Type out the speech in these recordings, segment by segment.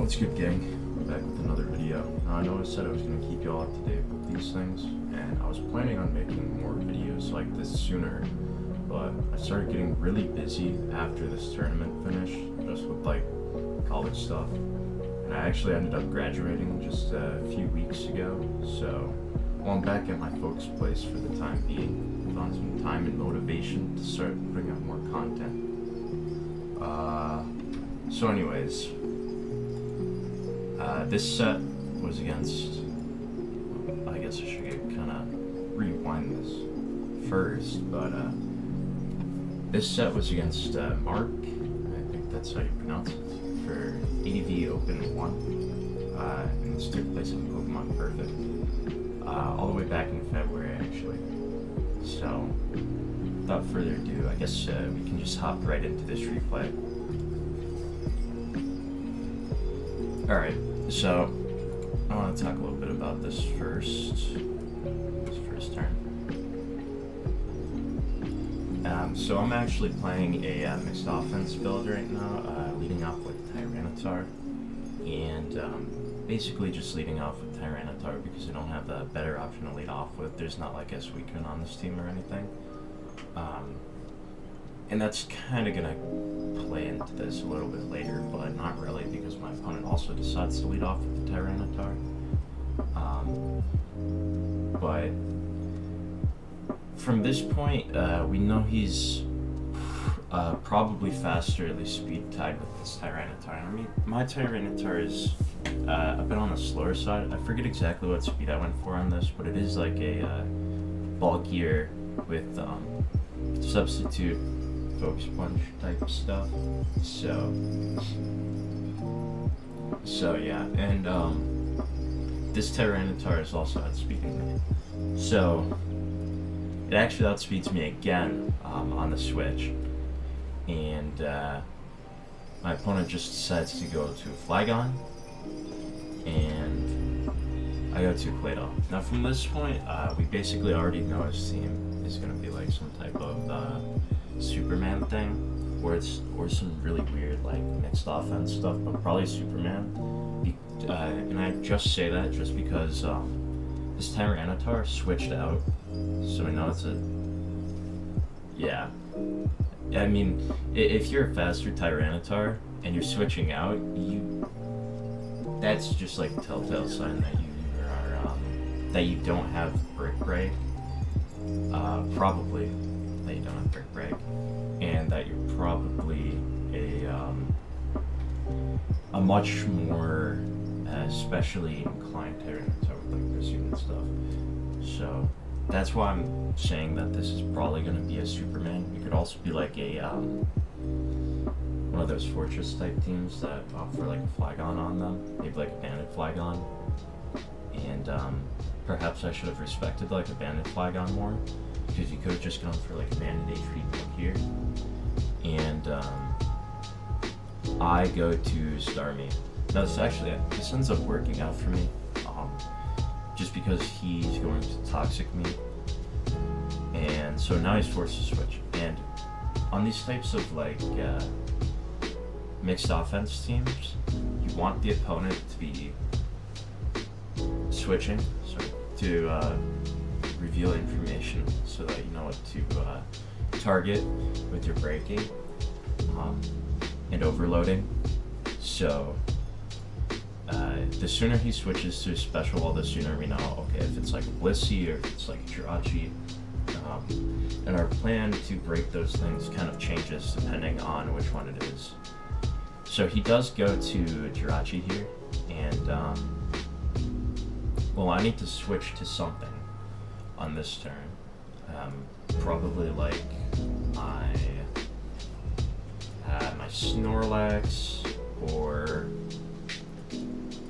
What's good, gang? I'm back with another video. Now, I know I said I was going to keep you all up to date with these things, and I was planning on making more videos like this sooner, but I started getting really busy after this tournament finished, just with like college stuff, and I actually ended up graduating just a few weeks ago, so while I'm back at my folks' place for the time being, I found some time and motivation to start putting out more content. So anyways, this set was against, I guess I should kind of rewind this first, but this set was against Maark, I think that's how you pronounce it, for ADV Open 1, and this took place in Pokemon Perfect, all the way back in February actually. So, without further ado, I guess we can just hop right into this replay. Alright, so I want to talk a little bit about this first turn. So I'm actually playing a mixed offense build right now, leading off with Tyranitar, and basically just leading off with Tyranitar because I don't have a better option to lead off with. There's not like a Suicune on this team or anything. And that's kind of going to play into this a little bit later, but not really because my opponent also decides to lead off with the Tyranitar. But from this point, we know he's probably faster, at least speed tied with this Tyranitar. I mean, my Tyranitar is a bit on the slower side. I forget exactly what speed I went for on this, but it is like a bulkier with substitute focus punch type stuff. So yeah, and this Tyranitar is also outspeeding me. So it actually outspeeds me again on the switch, and my opponent just decides to go to Flygon, and I go to Claydol. Now from this point, we basically already know his team is going to be like some type of Superman thing, or some really weird like mixed offense stuff, but probably Superman. And I just say that just because this Tyranitar switched out, so we know it's a yeah. I mean, if you're a faster Tyranitar and you're switching out, that's just like a telltale sign that you are that you don't have Brick Break. Probably that you don't have Brick Break, and that you're probably a much more especially inclined Tyranitar with like pursuit and stuff. So that's why I'm saying that this is probably going to be a Superman. It could also be like a one of those Fortress type teams that offer like a Flygon on them, maybe like a Banded Flygon. And perhaps I should have respected like a Banded Flygon more, because you could have just gone for like a Banded HP here. And I go to Starmie. Now this ends up working out for me, just because he's going to Toxic me, and so now he's forced to switch. And on these types of like mixed offense teams, you want the opponent to be switching, to reveal information so that you know what to target with your breaking and overloading. So the sooner he switches to special wall, the sooner we know, okay, if it's like a Blissey or if it's like a Jirachi. And our plan to break those things kind of changes depending on which one it is. So he does go to Jirachi here, and well, I need to switch to something on this turn. Probably like my Snorlax or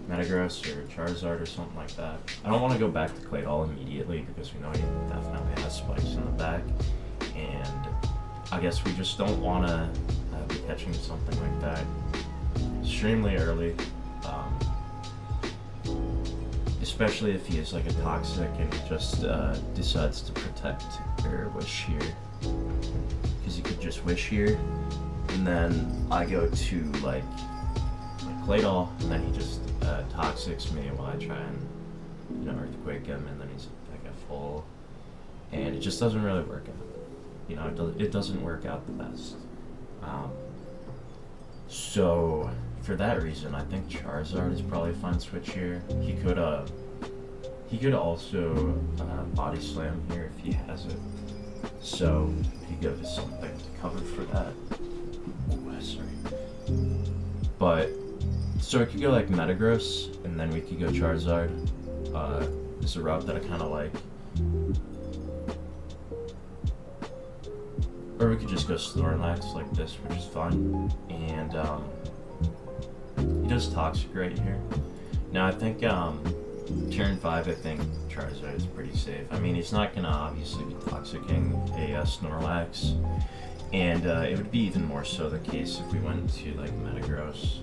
Metagross or Charizard or something like that. I don't want to go back to Claydol immediately because we know he definitely has spikes in the back, and I guess we just don't want to be catching something like that extremely early, especially if he is like a Toxic and he just decides to protect or Wish here, because he could just Wish here, and then I go to like Claydol, and then he just toxics me while I try and, you know, earthquake him, and then he's like a full, and it just doesn't really work out. You know, it doesn't work out the best. So for that reason, I think Charizard is probably a fine switch here. He could also body slam here if he has it. So he gives something to cover for that. Ooh, sorry. But so it could go like Metagross, and then we could go Charizard. It's a route that I kind of like. Or we could just go Snorlax like this, which is fine. And he does Toxic right here. Now I think turn 5, I think Charizard is pretty safe. I mean, he's not gonna obviously be Toxicking a Snorlax, and it would be even more so the case if we went to like Metagross,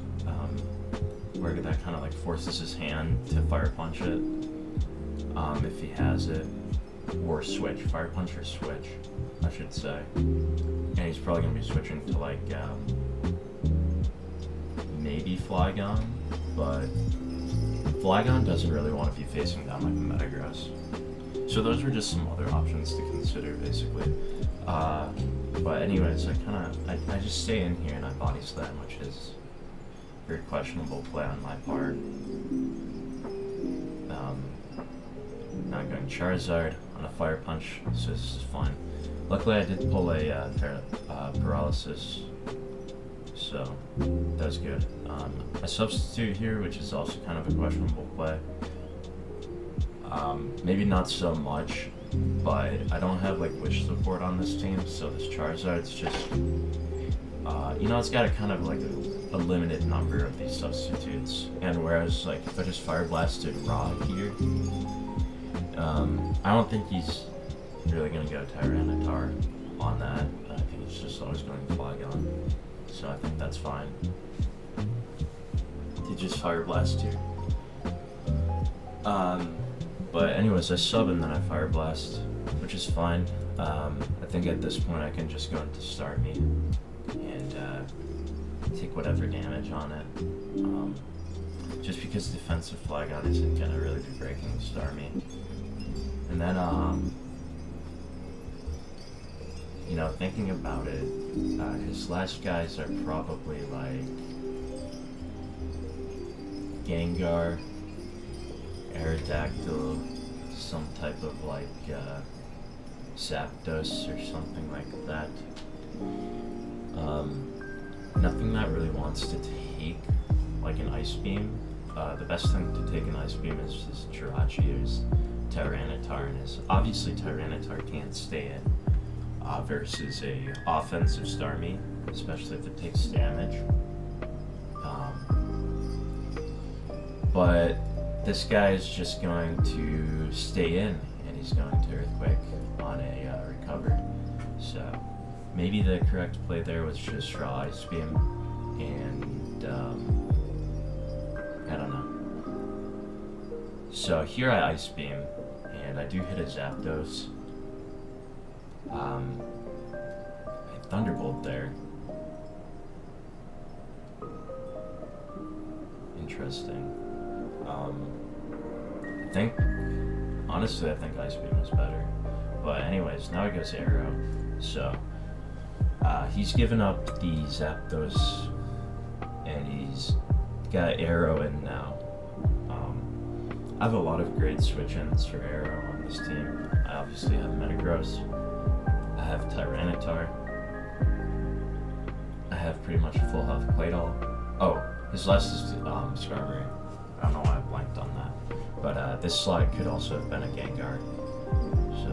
where that kind of like forces his hand to Fire Punch it, if he has it, or Switch, Fire Punch or Switch, I should say. And he's probably gonna be switching to like maybe Flygon, but Flygon doesn't really want to be facing down like a Metagross. So those were just some other options to consider, basically. But anyways, I just stay in here and I body slam, which is a very questionable play on my part. Now I'm going Charizard on a Fire Punch, so this is fine. Luckily I did pull a Paralysis, so that was good. I substitute here, which is also kind of a questionable play. Maybe not so much, but I don't have like wish support on this team, so this Charizard's just, you know, it's got a kind of like a limited number of these substitutes. And whereas like if I just Fire Blasted Raw here, I don't think he's really gonna go Tyranitar on that. I think it's just always going Flygon, so I think that's fine. He just Fire Blast here. But anyways, I sub and then I Fire Blast, which is fine. I think at this point I can just go into Start Me and take whatever damage on it. Just because defensive Flygon isn't gonna really be breaking Start Me. And then, you know, thinking about it, his last guys are probably like Gengar, Aerodactyl, some type of like Zapdos or something like that. Nothing that really wants to take like an Ice Beam. The best thing to take an Ice Beam is his Jirachi or his Tyranitar, and his obviously Tyranitar can't stay in versus a offensive Starmie, especially if it takes damage. But this guy is just going to stay in, and he's going to Earthquake on a recover. So maybe the correct play there was just draw Ice Beam, and I don't know. So here I Ice Beam, and I do hit a Zapdos. I Thunderbolt there. Interesting. Honestly, I think Ice Beam is better. But anyways, now it goes Arrow. So, he's given up the Zapdos, and he's got Arrow in now. I have a lot of great switch-ins for Arrow on this team. I obviously have Metagross. I have Tyranitar. I have pretty much full health Claydol. Oh, his last is Skarmory. I don't know why I blanked on that. But this slot could also have been a Gengar. So,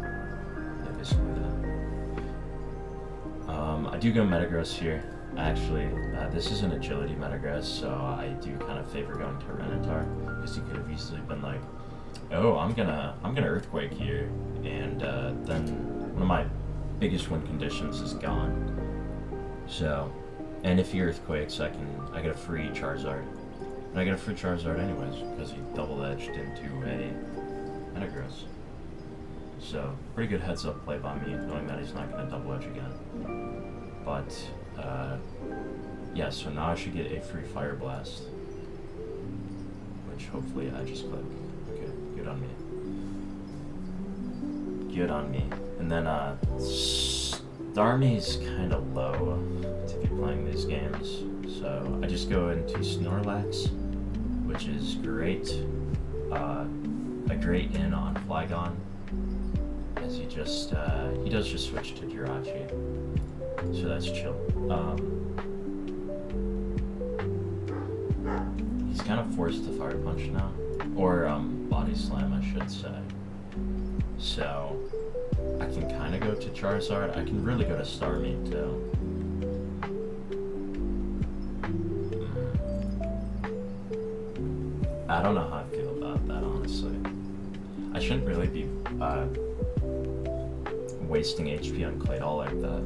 yeah, basically that. I do go Metagross here. Actually, this is an Agility Metagross, so I do kind of favor going Tyranitar, because he could have easily been like, oh, I'm gonna Earthquake here, and then one of my biggest win conditions is gone. So, and if he Earthquakes, I get a free Charizard. And I get a free Charizard anyways, because he double-edged into a Metagross. So, pretty good heads-up play by me, knowing that he's not going to double-edge again. But, Yeah, so now I should get a free Fire Blast. Which hopefully I just click. Okay, good on me. Good on me. And then Starmie's kind of low to be playing these games. So I just go into Snorlax, which is great. A great in on Flygon. As he does just switch to Jirachi. So that's chill. He's kind of forced to Fire Punch now. Or Body Slam, I should say. So I can kind of go to Charizard. I can really go to Starmie too. I don't know how I feel about that, honestly. I shouldn't really be wasting HP on Claydol like that.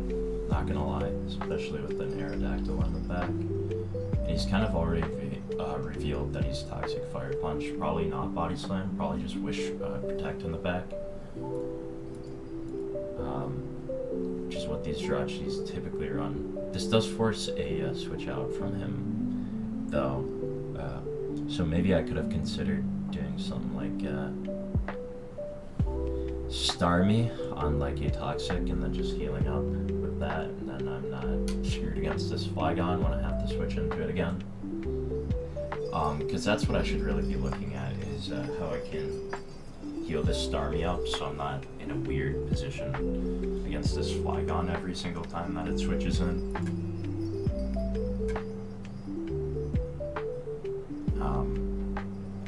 Not gonna lie, especially with an Aerodactyl on the back. And he's kind of already revealed that he's Toxic Fire Punch. Probably not Body Slam, probably just Wish Protect in the back. Which is what these Jirachis typically run. This does force a switch out from him, though. So maybe I could have considered doing something like Starmie on like a Toxic and then just healing up with that, and then I'm not screwed against this Flygon when I have to switch into it again. Because that's what I should really be looking at, is how I can heal this Starmie up so I'm not in a weird position against this Flygon every single time that it switches in.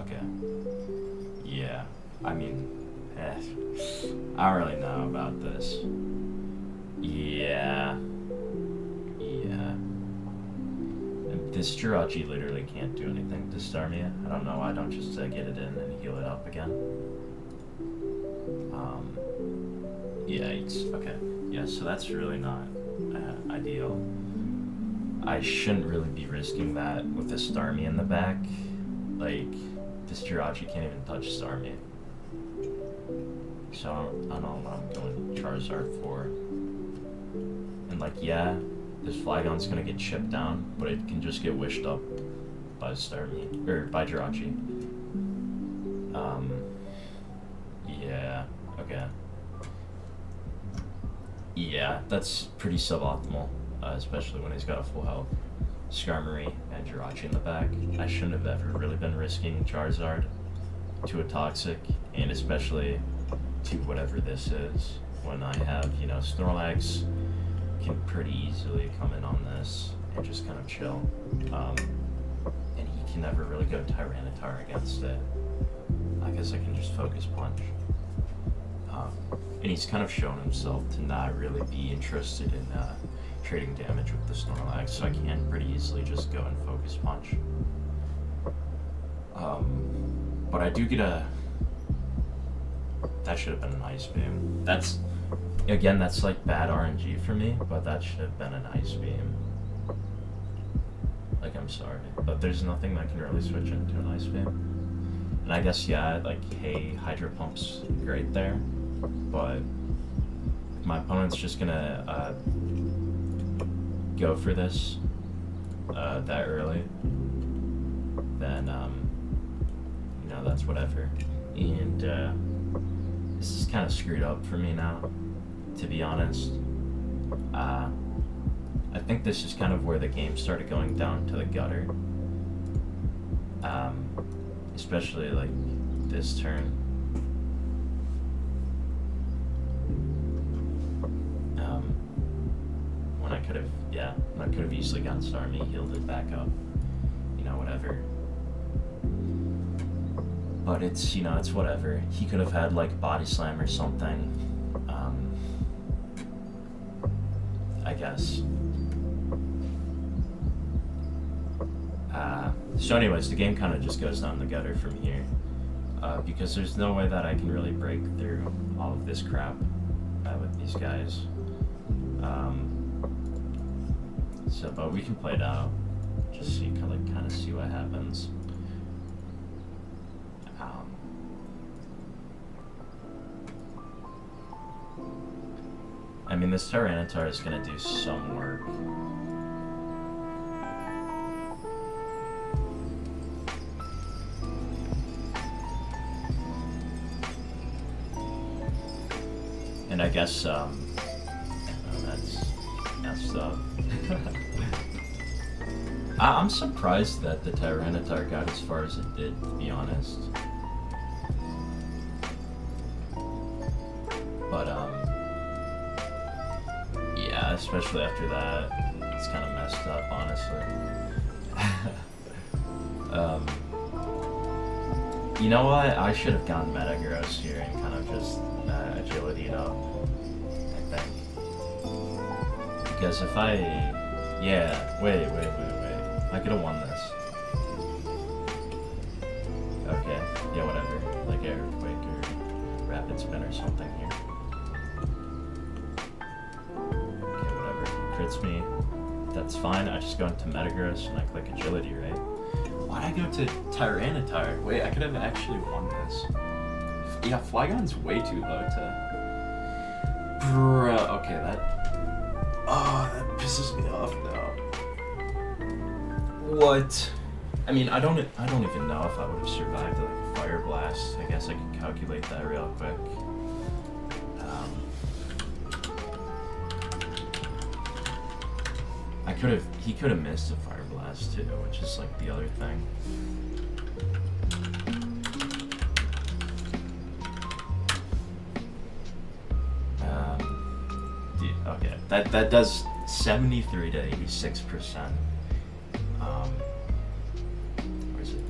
Okay. Yeah, I mean, I don't really know about this. Yeah. This Jirachi literally can't do anything to Starmie. I don't know why I don't just get it in and heal it up again. Yeah, okay. Yeah, so that's really not ideal. I shouldn't really be risking that with a Starmie in the back. Like, this Jirachi can't even touch Starmie. So I don't know what I'm going Charizard for. And like, yeah, this Flygon's gonna get chipped down, but it can just get wished up by Starmie, or by Jirachi. Yeah, okay. Yeah, that's pretty suboptimal, especially when he's got a full health Skarmory and Jirachi in the back. I shouldn't have ever really been risking Charizard to a Toxic, and especially to whatever this is, when I have, you know, Snorlax can pretty easily come in on this and just kind of chill. And he can never really go Tyranitar against it. I guess I can just Focus Punch. And he's kind of shown himself to not really be interested in trading damage with the Snorlax, so I can pretty easily just go and Focus Punch. But I do get a... That should have been an Ice Beam. That's like bad RNG for me, but that should have been an Ice Beam. Like, I'm sorry, but there's nothing that can really switch into an Ice Beam. And I guess, yeah, like, hey, Hydro Pump's great there, but if my opponent's just gonna go for this that early, then, you know, that's whatever. And this is kind of screwed up for me now, to be honest. I think this is kind of where the game started going down to the gutter. Especially like this turn. When I could have easily gotten Starmie, healed it back up, you know, whatever. But it's, you know, it's whatever. He could have had like Body Slam or something. I guess. So anyways, the game kind of just goes down the gutter from here. Because there's no way that I can really break through all of this crap with these guys. But we can play it out. Just see, kind of see what happens. I mean, this Tyranitar is gonna do some work. And I guess, oh, that's messed up. I'm surprised that the Tyranitar got as far as it did, to be honest. But, yeah, especially after that, it's kind of messed up, honestly. You know what? I should have gone Metagross here and kind of just agility it up, I think. Because if I... Yeah, wait. I could have won this. Okay, yeah, whatever. Like Earthquake or Rapid Spin or something here. Okay, whatever. He crits me. That's fine. I just go into Metagross and I click Agility, right? Why'd I go to Tyranitar? Wait, I could have actually won this. Yeah, Flygon's way too low to... Bruh, okay, that... Oh, that pisses me off now. What? I mean, I don't even know if I would have survived like a Fire Blast. I guess I could calculate that real quick. He could have missed a Fire Blast too, which is like the other thing. Okay, that does 73 to 86%. Where is it?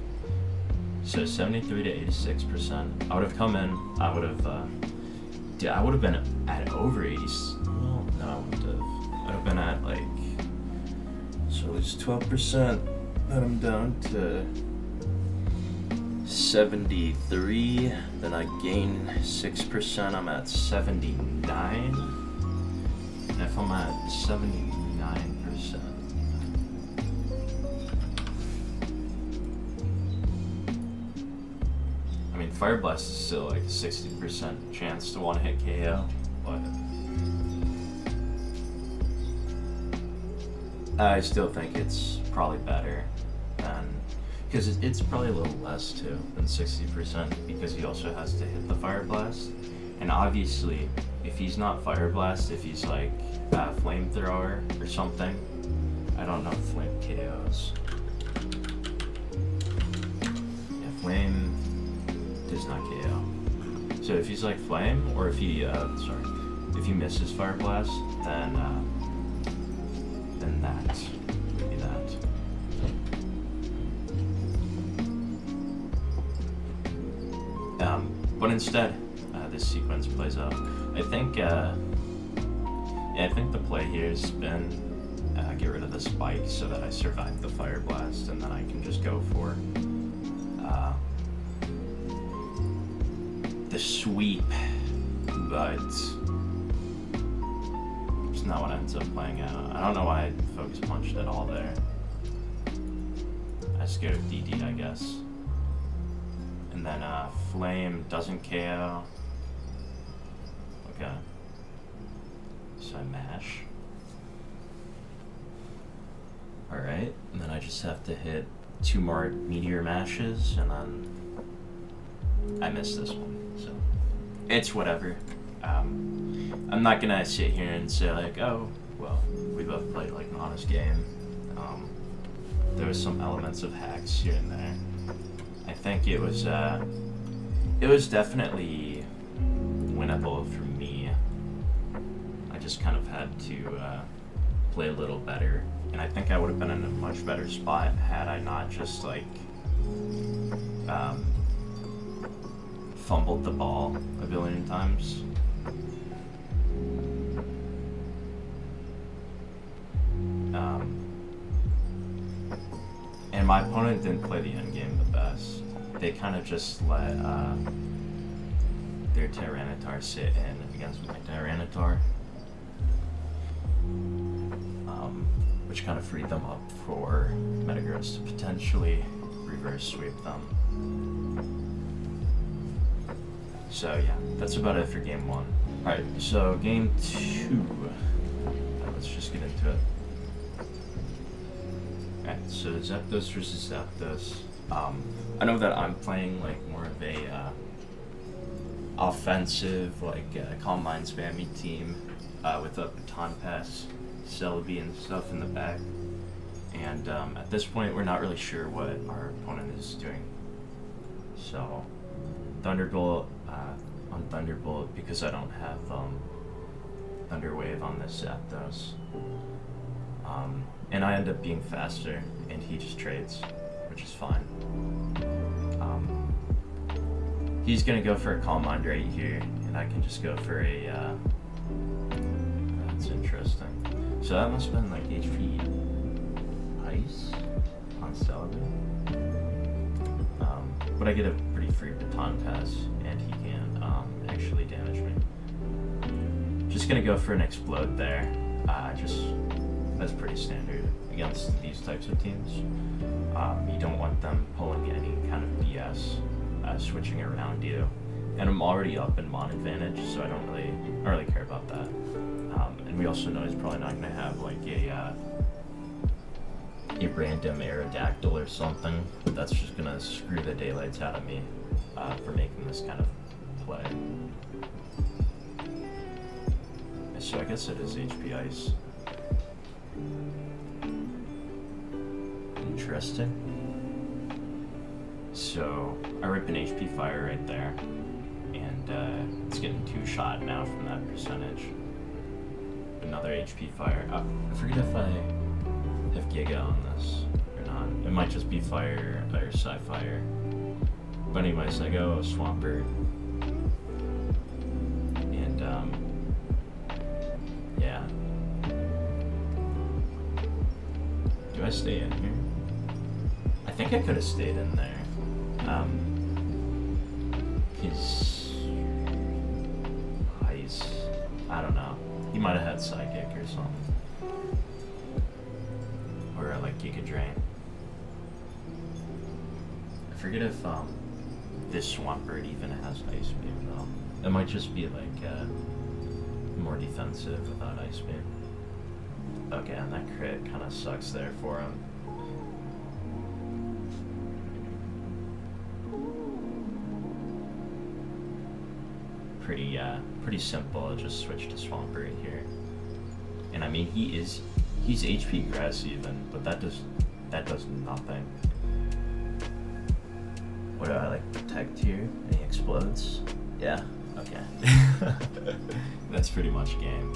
So 73 to 86%. I would have come in. I would have. I would have been at over 80. Well, no, I wouldn't have. I'd have been at like. So it's 12%. Then I'm down to 73. Then I gain 6%. I'm at 79. And if I'm at 79%. I mean, Fire Blast is still like a 60% chance to one-hit KO, but I still think it's probably better than, because it's probably a little less too than 60%, because he also has to hit the Fire Blast, and obviously if he's not Fire Blast, if he's like Flamethrower or something, I don't know if Flame KOs. Yeah, Flame does not KO. So if he's like Flame, or if he if he misses Fire Blast, then that would be that. But instead, this sequence plays out. I think the play here has been get rid of the spike so that I survive the Fire Blast, and then I can just go for the sweep, but it's not what ends up playing out. I don't know why I Focus Punched at all there. I just go to DD, I guess. And then Flame doesn't KO. Okay. So I mash. Alright, and then I just have to hit 2 more Meteor Mashes, and then I missed this one, so it's whatever. I'm not gonna sit here and say like, oh, well, we both played like an honest game. There was some elements of hacks here and there. I think it was definitely winnable for me. I just kind of had to play a little better, and I think I would have been in a much better spot had I not just like fumbled the ball a billion times. And my opponent didn't play the end game the best. They kind of just let their Tyranitar sit in against my Tyranitar, which kind of freed them up for Metagross to potentially reverse sweep them. So yeah, that's about it for game 1. Alright, so game 2. Let's just get into it. Alright, so Zapdos versus Zapdos. I know that I'm playing like more of a offensive, like calm mind spammy team with a baton pass, Celebi and stuff in the back. And at this point, we're not really sure what our opponent is doing. So, Thunderbolt on Thunderbolt, because I don't have Thunderwave on this Zapdos. And I end up being faster, and he just trades, which is fine. He's gonna go for a Calm Mind right here, and I can just go for a, that's interesting. So that must have been like HP Ice on Celebi. But I get a pretty free baton pass, and he can actually damage me. Just gonna go for an Explode there. That's pretty standard against these types of teams. You don't want them pulling any kind of BS, switching around you. And I'm already up in Mon advantage, so I don't really care about that. And we also know he's probably not gonna have like a random Aerodactyl or something. That's just gonna screw the daylights out of me for making this kind of play. So I guess it is HP Ice. Interesting. So I rip an HP Fire right there, and it's getting 2-shot now from that percentage. Another HP Fire. I forget if I have Giga on this or not. It might just be Fire or Psy-Fire. But anyways, I go Swampert, and yeah. Do I stay in here? I think I could have stayed in there. He's Ice. I don't know. He might have had Psychic or something. Or like Giga Drain. I forget if this Swampert even has Ice Beam though. It might just be like more defensive without Ice Beam. Okay, and that crit kind of sucks there for him. Pretty simple. Just switch to Swampert here. And I mean, he's HP Grass even, but that does nothing. What do I like protect here? And he explodes? Yeah. Okay. That's pretty much game.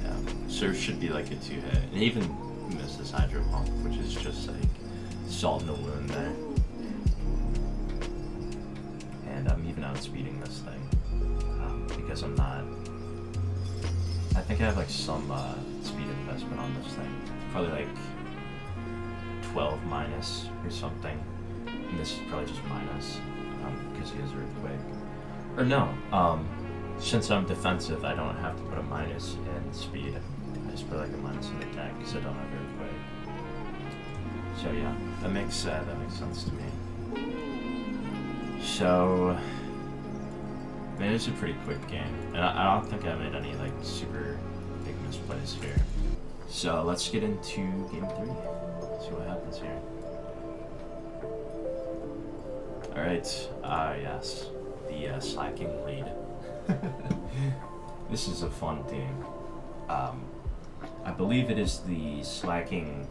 Yeah. So it should be like a 2-hit. And even misses Hydro Pump, which is just like salt in the wound there. And I'm even outspeeding this thing because I'm not. I think I have like some speed investment on this thing. Probably like 12 minus or something. And this is probably just minus because he has Earthquake. Or no, since I'm defensive, I don't have to put a minus in speed. I just put like a minus in attack because I don't have Earthquake. So yeah, that makes sense to me. So, I mean, it's a pretty quick game, and I don't think I made any like super big misplays here. So let's get into game 3. See what happens here. All right. Yes, the slacking lead. This is a fun team. I believe it is the slacking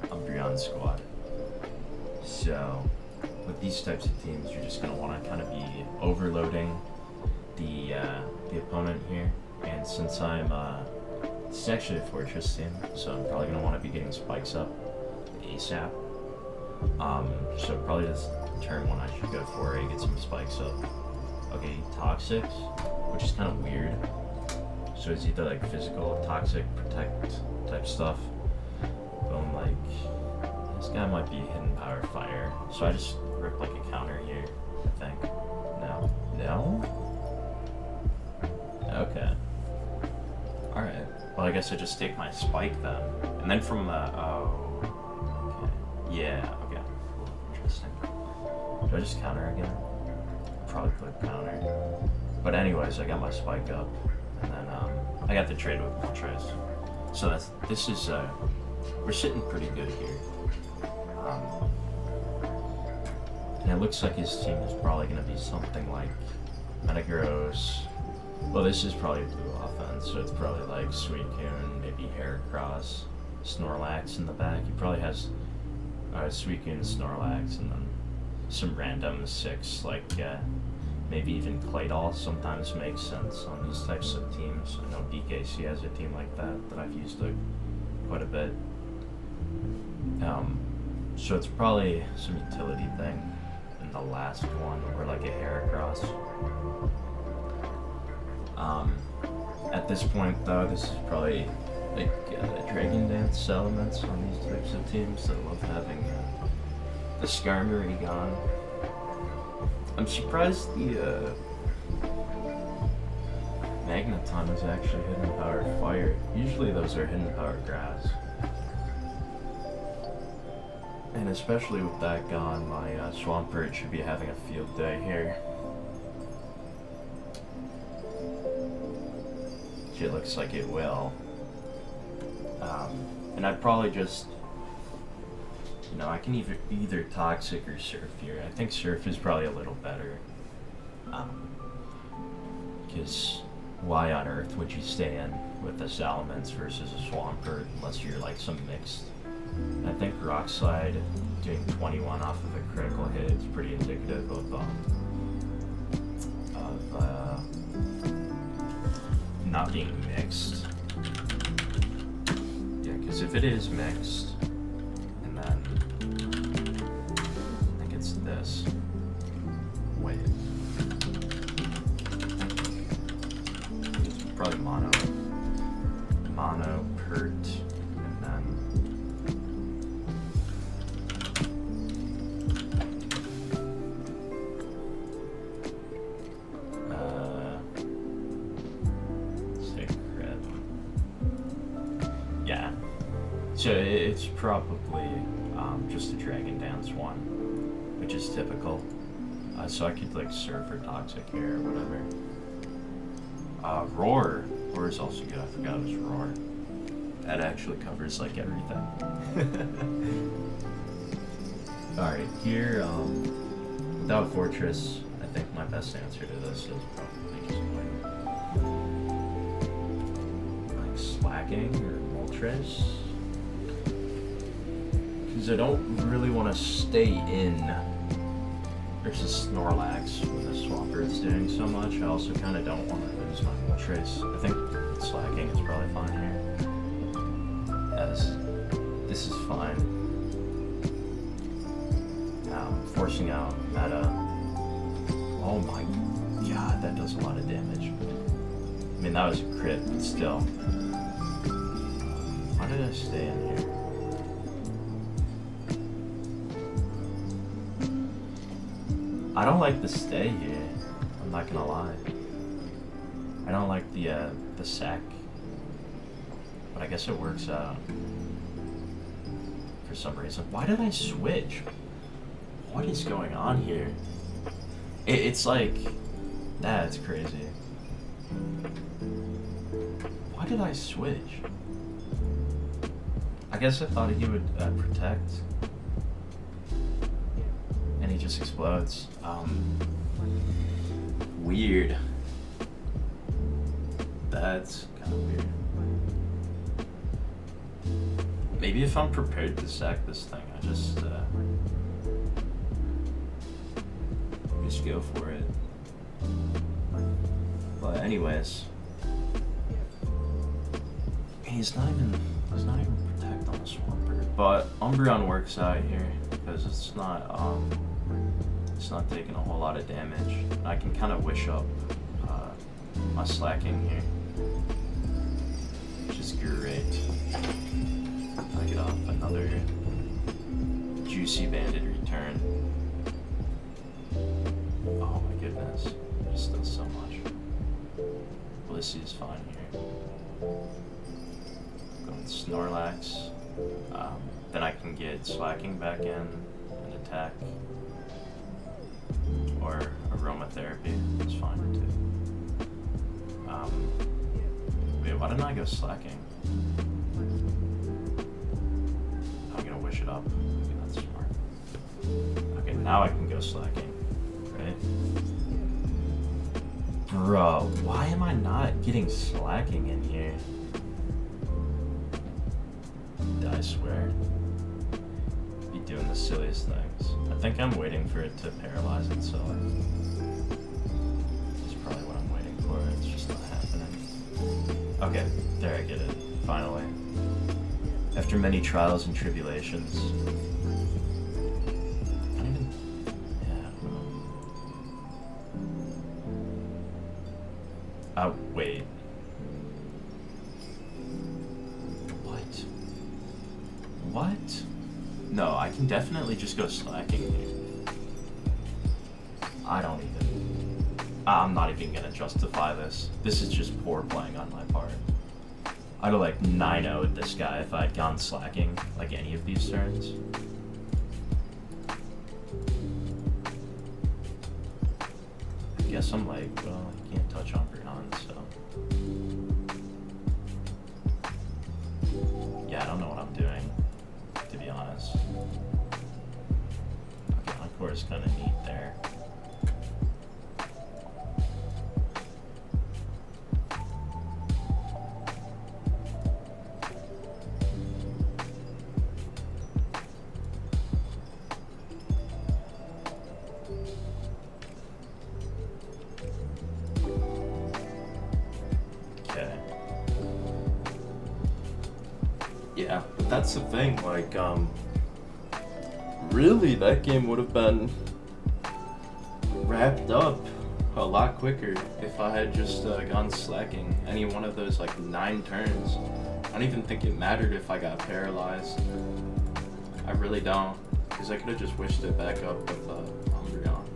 Umbreon squad. So, with these types of teams, you're just going to want to kind of be overloading the opponent here. And since this is actually a Fortress team, so I'm probably going to want to be getting spikes up ASAP. So probably this turn 1 I should go for it, get some spikes up. Okay, Toxic, which is kind of weird. So it's either like physical, toxic, protect type stuff. But I'm like, this guy might be hidden power fire. So I just rip like a counter here, I think. No. No? Okay. Alright. Well, I guess I just take my spike then. And then from the, oh. Okay. Yeah, okay. Interesting. Do I just counter again? I'll probably put a counter. But anyways, I got my spike up. And then, I got the trade with Moltres. So this is, we're sitting pretty good here. And it looks like his team is probably going to be something like Metagross. Well, this is probably blue offense, so it's probably like Suicune, maybe Heracross, Snorlax in the back. He probably has Suicune, Snorlax, and then some random 6, like maybe even Claydol sometimes makes sense on these types of teams. I know BKC has a team like that I've used quite a bit. So it's probably some utility thing in the last one, or like a Heracross. At this point though, this is probably like Dragon Dance elements on these types of teams that love having the Skarmory gone. I'm surprised the Magneton is actually hidden power fire. Usually those are hidden power grass. And especially with that gone, my Swampert should be having a field day here. It looks like it will. And I'd probably just, I can either Toxic or Surf here. I think Surf is probably a little better. Because why on earth would you stay in with the Salamence versus a Swampert unless you're like some mixed? I think Rock Slide doing 21 off of a critical hit is pretty indicative of not being mixed. Yeah, because if it is mixed, and then I think it's this. Wait. It's probably mono, pert, and then so it's probably just a Dragon Dance one, which is typical. So I could like Surf or Toxic here or whatever. Roar. Roar is also good. I forgot it was Roar. That actually covers like everything. Alright, here, without Fortress, I think my best answer to this is probably just like Slacking or Moltres. Because I don't really want to stay in versus Snorlax when the Swampert's doing so much. I also kind of don't want to lose my Moltres. I think Slacking is probably fine here. Yes, this is fine. Forcing out Meta. Oh my god, that does a lot of damage. I mean, that was a crit, but still. Why did I stay in here? I don't like the stay here. I'm not gonna lie. I don't like the sack, but I guess it works out for some reason. Why did I switch? What is going on here? It's like, that's crazy. Why did I switch? I guess I thought he would protect. And he just explodes. Weird. That's kind of weird. Maybe if I'm prepared to sack this thing, I just go for it. But anyways, he's not even protect on the Swampert. But Umbreon works out here because it's not taking a whole lot of damage. I can kind of wish up my Slacking here, which is great. I get off another Juicy Banded return. Oh my goodness, it just does so much. Blissey is fine here. Going Snorlax. Then I can get Slacking back in and attack. Or Aromatherapy is fine too. Wait, why didn't I go Slacking? I'm gonna wish it up. Okay, that's smart. Okay, now I can go slacking, right? Bro, why am I not getting slacking in here? I swear. Be doing the silliest things. I think I'm waiting for it to paralyze itself. That's probably what I'm waiting for. It's just not happening. Okay, there I get it. Finally. After many trials and tribulations. I don't even... Yeah, I don't know. Wait. What? No, I can definitely just go slacking here. I don't even... I'm not even gonna justify this. This is just poor playing on my part. I'd have like 9-0'd this guy if I'd gone slacking like any of these turns. I guess I'm like, well, I can't touch on Brian, so... Yeah, I don't know what I'm doing, to be honest. Okay, Encore is kind of neat there. Yeah, but that's the thing, like, really, that game would have been wrapped up a lot quicker if I had just gone slacking any one of those, like, 9 turns. I don't even think it mattered if I got paralyzed. I really don't, because I could have just wished it back up with Umbreon.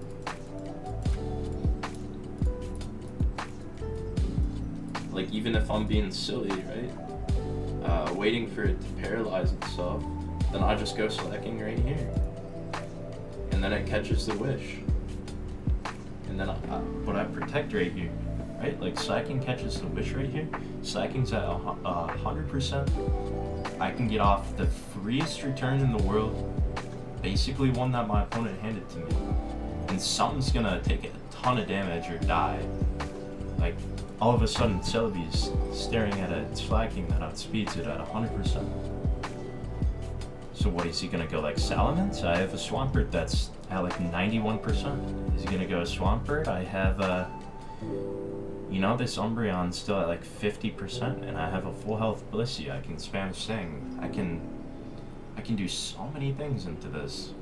Like, even if I'm being silly, right? Waiting for it to paralyze itself, then I'll just go slacking right here. And then it catches the wish. And then but I protect right here, right? Like slacking catches the wish right here. Slacking's at 100%. I can get off the freest return in the world, basically one that my opponent handed to me. And something's gonna take a ton of damage or die. Like, all of a sudden, Celebi's staring at a slacking that outspeeds it at 100%. So what, is he gonna go like Salamence? I have a Swampert that's at like 91%. Is he gonna go Swampert? I have you know, this Umbreon's still at like 50%, and I have a full health Blissey. I can spam Sting. I can do so many things into this,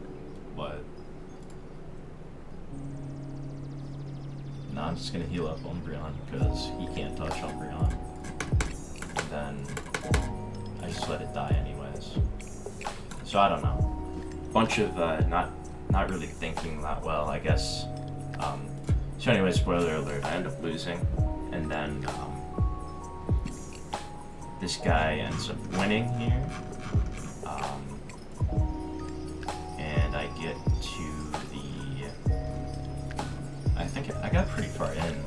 but no, I'm just gonna heal up Umbreon because he can't touch Umbreon. And then I just let it die anyways. So I don't know. Bunch of not really thinking that well, I guess. So anyway, spoiler alert, I end up losing, and then this guy ends up winning here. And I get to the... I think I got pretty far in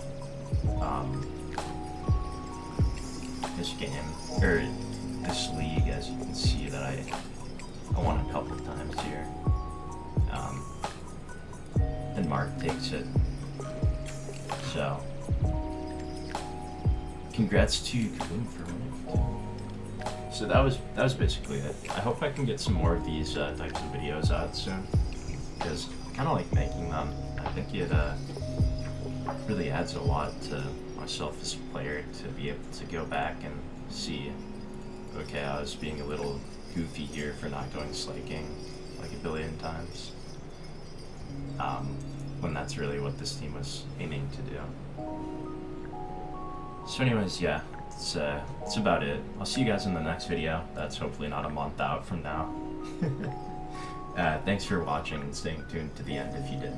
this game, or this league, as you can see that I won a couple of times here. And Maark takes it. So, congrats to Kaboom for winning. So that was basically it. I hope I can get some more of these types of videos out soon, because I kind of like making them. I think it really adds a lot to myself as a player to be able to go back and see, okay, I was being a little goofy here for not going slaking like a billion times, when that's really what this team was aiming to do. So anyways, yeah, it's about it. I'll see you guys in the next video. That's hopefully not a month out from now. Thanks for watching and staying tuned to the end if you did.